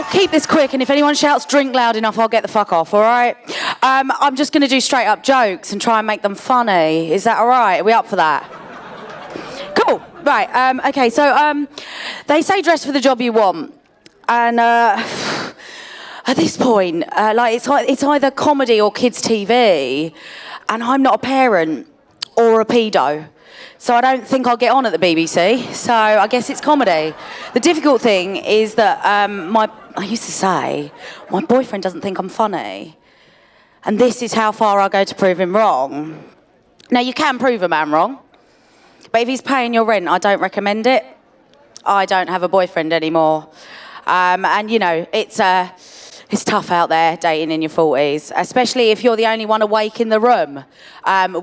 I'll keep this quick, and if anyone shouts drink loud enough, I'll get the fuck off, all right? I'm just going to do straight up jokes and try and make them funny. Is that all right? Are we up for that? Cool. Right. Okay, so they say dress for the job you want. And at this point, it's either comedy or kids' TV, and I'm not a parent or a pedo. So I don't think I'll get on at the BBC, so I guess it's comedy. The difficult thing is that I used to say, my boyfriend doesn't think I'm funny. And this is how far I go to prove him wrong. Now, you can prove a man wrong, but if he's paying your rent, I don't recommend it. I don't have a boyfriend anymore. And, you know, it's tough out there dating in your 40s, especially if you're the only one awake in the room,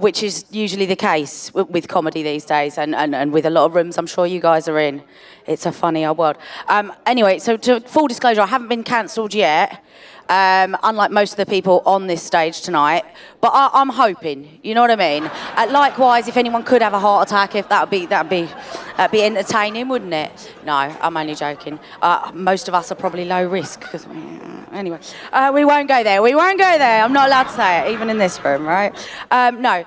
which is usually the case with comedy these days and with a lot of rooms I'm sure you guys are in. It's a funny old world. Anyway, so to full disclosure, I haven't been cancelled yet, unlike most of the people on this stage tonight, but I'm hoping, you know what I mean? Likewise, if anyone could have a heart attack, if that'd be entertaining, wouldn't it? No, I'm only joking. Most of us are probably low risk. Anyway, we won't go there. I'm not allowed to say it, even in this room, right? No,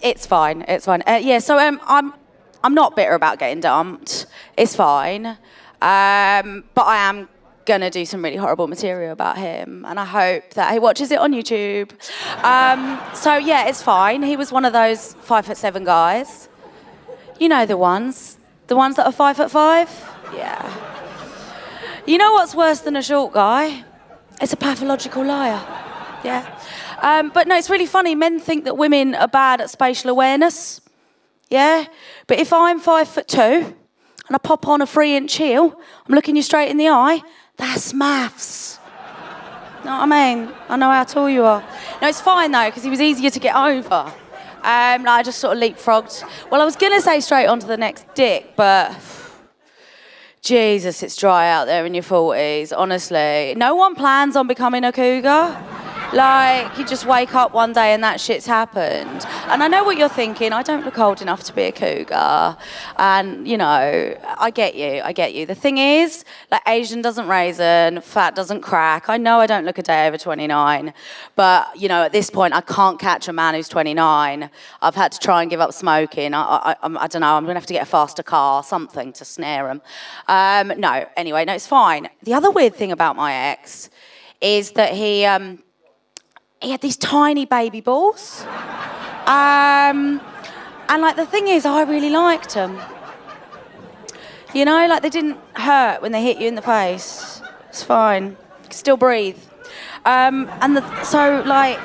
it's fine. Yeah, so I'm not bitter about getting dumped. It's fine. But I am going to do some really horrible material about him, and I hope that he watches it on YouTube. So yeah, it's fine. He was one of those 5'7" guys. You know the ones that are 5'5". Yeah. You know what's worse than a short guy? It's a pathological liar. Yeah. But no, it's really funny. Men think that women are bad at spatial awareness. Yeah. But if I'm 5'2" and I pop on a 3-inch heel, I'm looking you straight in the eye. That's maths. Know what I mean? I know how tall you are. No, it's fine though, because he was easier to get over. I just sort of leapfrogged. Well, I was going to say straight on to the next dick, but Jesus, it's dry out there in your 40s, honestly. No one plans on becoming a cougar. Like, you just wake up one day and that shit's happened. And I know what you're thinking, I don't look old enough to be a cougar. And, you know, I get you. The thing is, like, Asian doesn't raisin, fat doesn't crack. I know I don't look a day over 29. But, you know, at this point, I can't catch a man who's 29. I've had to try and give up smoking. I don't know, I'm going to have to get a faster car, something to snare him. No, it's fine. The other weird thing about my ex is that he had these tiny baby balls. And, like, the thing is, I really liked them. You know, like, they didn't hurt when they hit you in the face. It's fine. You can still breathe. So, like,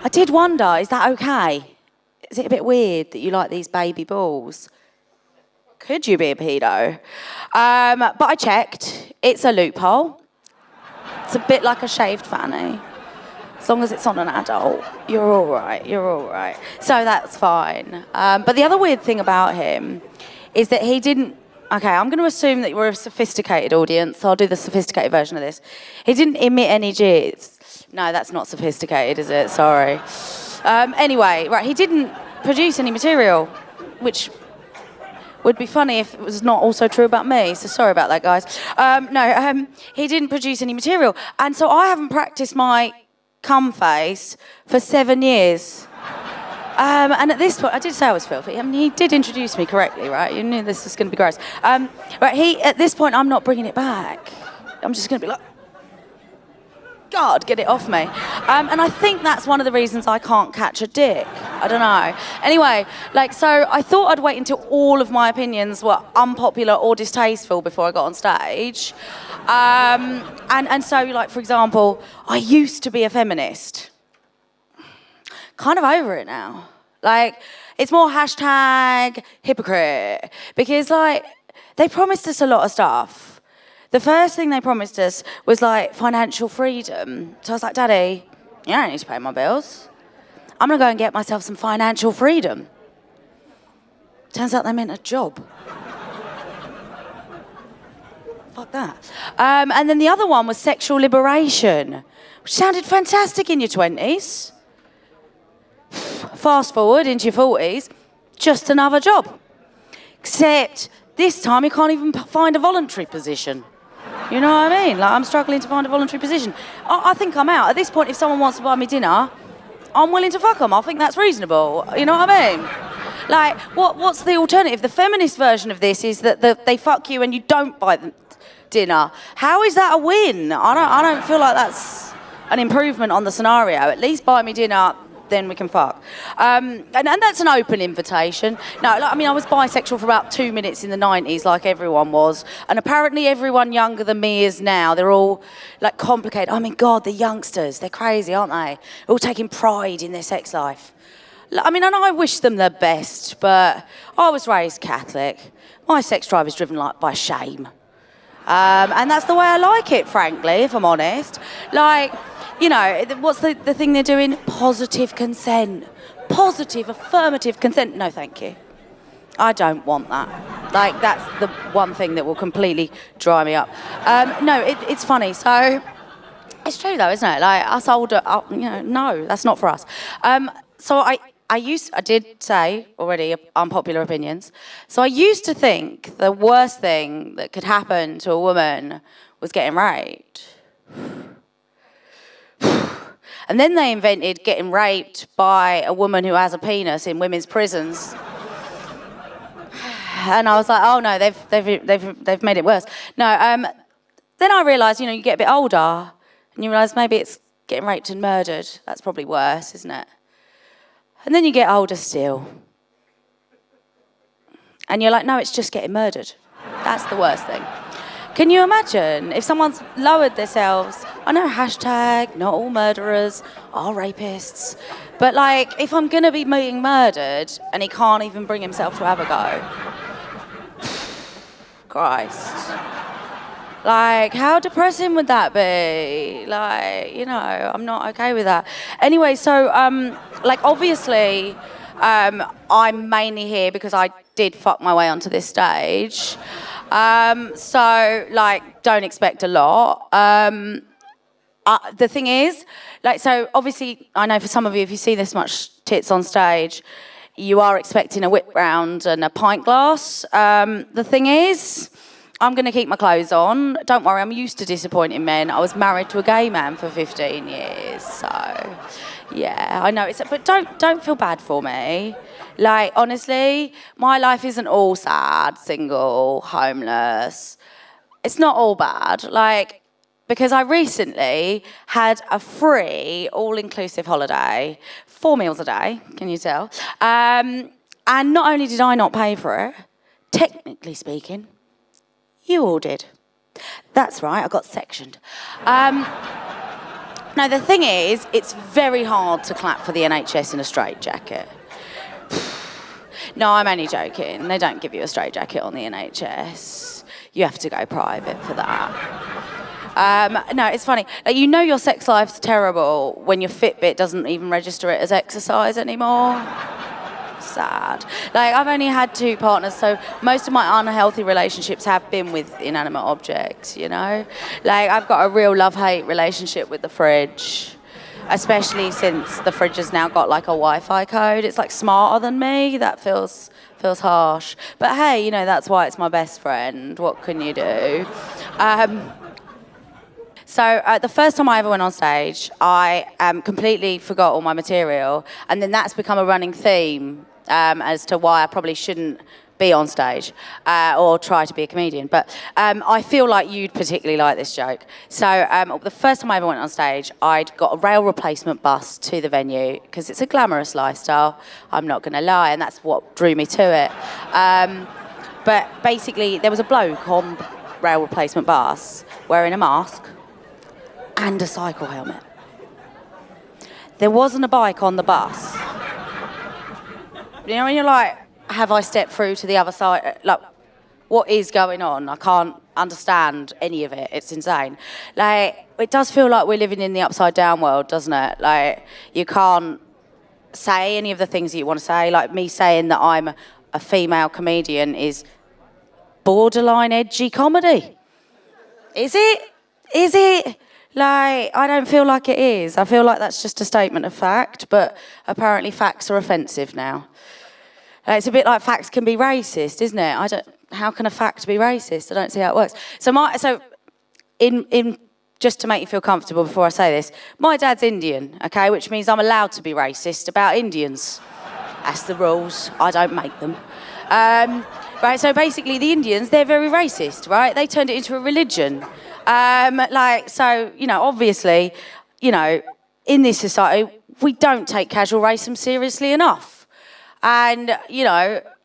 I did wonder, is that okay? Is it a bit weird that you like these baby balls? Could you be a pedo? But I checked. It's a loophole. It's a bit like a shaved fanny. As long as it's on an adult, you're all right. So that's fine. But the other weird thing about him is that he didn't... Okay, I'm going to assume that we're a sophisticated audience, so I'll do the sophisticated version of this. He didn't emit any jizz. No, that's not sophisticated, is it? Sorry. Anyway, right, he didn't produce any material, which would be funny if it was not also true about me, so sorry about that, guys. He didn't produce any material, and so I haven't practiced my cum face for 7 years. And at this point, I did say I was filthy. I mean, he did introduce me correctly, right? You knew this was going to be gross. At this point, I'm not bringing it back. I'm just going to be like, God, get it off me. And I think that's one of the reasons I can't catch a dick. I don't know. Anyway, so I thought I'd wait until all of my opinions were unpopular or distasteful before I got on stage. And so, for example, I used to be a feminist. Kind of over it now. It's more hashtag hypocrite. Because, they promised us a lot of stuff. The first thing they promised us was, financial freedom. So I was like, Daddy, you don't need to pay my bills. I'm going to go and get myself some financial freedom. Turns out they meant a job. Fuck that. And then the other one was sexual liberation, which sounded fantastic in your 20s. Fast forward into your 40s, just another job. Except this time you can't even find a voluntary position. You know what I mean? Like, I'm struggling to find a voluntary position. I think I'm out. At this point, if someone wants to buy me dinner, I'm willing to fuck them. I think that's reasonable. You know what I mean? Like, what's the alternative? The feminist version of this is that they fuck you and you don't buy them dinner. How is that a win? I don't feel like that's an improvement on the scenario. At least buy me dinner, then we can fuck. And that's an open invitation. No, like, I mean, I was bisexual for about 2 minutes in the 90s, like everyone was. And apparently everyone younger than me is now. They're all, like, complicated. I mean, God, the youngsters, they're crazy, aren't they? They're all taking pride in their sex life. I mean, and I wish them the best, but I was raised Catholic. My sex drive is driven, like, by shame. And that's the way I like it, frankly, if I'm honest. Like, you know, what's the thing they're doing? Positive consent. Positive, affirmative consent. No, thank you. I don't want that. Like, that's the one thing that will completely dry me up. No, it's funny. So, it's true, though, isn't it? Like, us older, you know, no, that's not for us. So I did say already unpopular opinions. So I used to think the worst thing that could happen to a woman was getting raped. And then they invented getting raped by a woman who has a penis in women's prisons. And I was like, oh no, they've made it worse. No, then I realised, you know, you get a bit older and you realise maybe it's getting raped and murdered. That's probably worse, isn't it? And then you get older still. And you're like, no, it's just getting murdered. That's the worst thing. Can you imagine if someone's lowered themselves? I know, hashtag, not all murderers are rapists. But, like, if I'm going to be being murdered and he can't even bring himself to have a go. Christ. Like, how depressing would that be? Like, you know, I'm not okay with that. Anyway, so, like, obviously, I'm mainly here because I did fuck my way onto this stage. So, like, don't expect a lot. The thing is, like, so obviously, I know for some of you, if you see this much tits on stage, you are expecting a whip round and a pint glass. The thing is, I'm going to keep my clothes on. Don't worry, I'm used to disappointing men. I was married to a gay man for 15 years, so yeah, I know. But don't feel bad for me. Like, honestly, my life isn't all sad, single, homeless. It's not all bad. Like, because I recently had a free, all-inclusive holiday, 4 meals a day, can you tell? And not only did I not pay for it, technically speaking, you all did. That's right, I got sectioned. Now, the thing is, it's very hard to clap for the NHS in a straitjacket. No, I'm only joking. They don't give you a straitjacket on the NHS. You have to go private for that. No, it's funny. Like, you know your sex life's terrible when your Fitbit doesn't even register it as exercise anymore. Sad. Like, I've only had 2 partners, so most of my unhealthy relationships have been with inanimate objects, you know? Like, I've got a real love-hate relationship with the fridge, especially since the fridge has now got, like, a Wi-Fi code. It's, like, smarter than me. That feels harsh. But, hey, you know, that's why it's my best friend. What can you do? So the first time I ever went on stage, I completely forgot all my material, and then that's become a running theme as to why I probably shouldn't be on stage or try to be a comedian. But I feel like you'd particularly like this joke. So the first time I ever went on stage, I'd got a rail replacement bus to the venue because it's a glamorous lifestyle, I'm not going to lie, and that's what drew me to it. But basically, there was a bloke on the rail replacement bus wearing a mask and a cycle helmet. There wasn't a bike on the bus. You know, when you're like, have I stepped through to the other side? Like, what is going on? I can't understand any of it. It's insane. Like, it does feel like we're living in the upside down world, doesn't it? Like, you can't say any of the things that you want to say. Like, me saying that I'm a female comedian is borderline edgy comedy. Is it? Is it? Like, I don't feel like it is. I feel like that's just a statement of fact, but apparently facts are offensive now. It's a bit like facts can be racist, isn't it? How can a fact be racist? I don't see how it works. So in just to make you feel comfortable before I say this, my dad's Indian, okay, which means I'm allowed to be racist about Indians. That's the rules. I don't make them. Right, so basically the Indians, they're very racist, right? They turned it into a religion. So, obviously, in this society, we don't take casual racism seriously enough. And,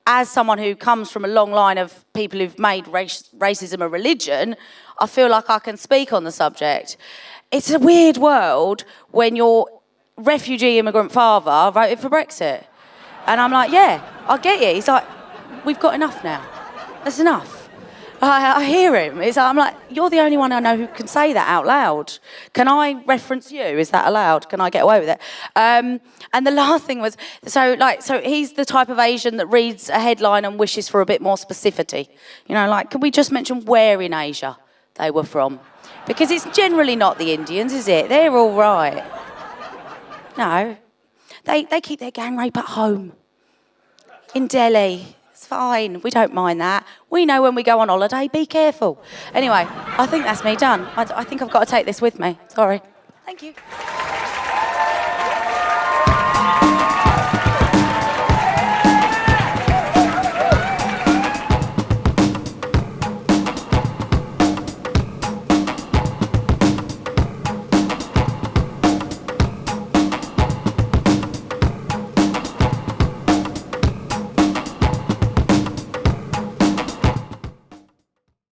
as someone who comes from a long line of people who've made racism a religion, I feel like I can speak on the subject. It's a weird world when your refugee immigrant father voted for Brexit. And I'm like, yeah, I get you. He's like, we've got enough now. That's enough. I hear him. I'm like, you're the only one I know who can say that out loud. Can I reference you? Is that allowed? Can I get away with it? And the last thing was, so he's the type of Asian that reads a headline and wishes for a bit more specificity. Can we just mention where in Asia they were from? Because it's generally not the Indians, is it? They're all right. No. They keep their gang rape at home. In Delhi. It's fine. We don't mind that. We know when we go on holiday, be careful. Anyway, I think that's me done. I think I've got to take this with me. Sorry. Thank you.